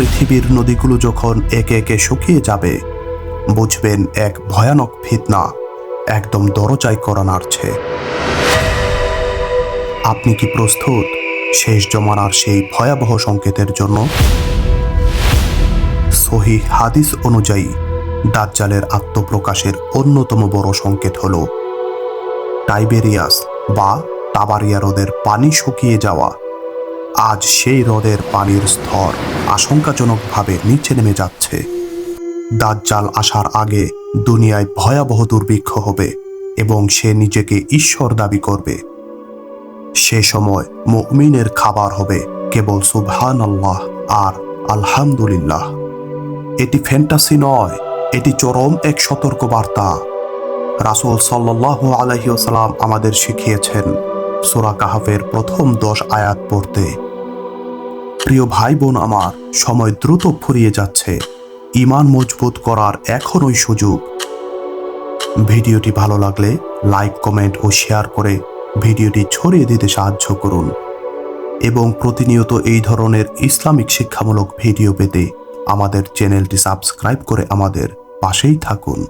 পৃথিবীর নদীগুলো যখন একে একে শুকিয়ে যাবে, বুঝবেন এক ভয়ানক ফিতনা একদম দরজায় করা নাড়ছে। আপনি কি প্রস্তুত শেষ জমানার সেই ভয়াবহ সংকেতের জন্য? সহিহ হাদিস অনুযায়ী দাজ্জালের আত্মপ্রকাশের অন্যতম বড় সংকেত হল টাইবেরিয়াস বা তাবারিয়া হ্রদের পানি শুকিয়ে যাওয়া। আজ সেই হ্রদের পানির স্তর আশঙ্কাজনকভাবে নিচে নেমে যাচ্ছে। দাজ্জাল আসার আগে দুনিয়ায় ভয়াবহ দুর্ভিক্ষ হবে এবং সে নিজেকে ঈশ্বর দাবি করবে। সে সময় মুমিনের খাবার হবে কেবল সুবহানাল্লাহ আর আলহামদুলিল্লাহ। এটি ফ্যান্টাসি নয়, এটি চরম এক সতর্কবার্তা। রাসূল সাল্লাল্লাহু আলাইহি ওয়াসাল্লাম আমাদের শিখিয়েছেন সূরা কাহফের প্রথম 10 আয়াত পড়তে। প্রিয় ভাই বোন আমার, সময় দ্রুত ফুরিয়ে যাচ্ছে। ঈমান মজবুত করার এখনই সুযোগ। ভিডিওটি ভালো লাগলে লাইক, কমেন্ট ও শেয়ার করে ভিডিওটি ছড়িয়ে দিতে সাহায্য করুন এবং প্রতিনিয়ত এই ধরনের ইসলামিক শিক্ষামূলক ভিডিও পেতে আমাদের চ্যানেলটি সাবস্ক্রাইব করে আমাদের পাশেই থাকুন।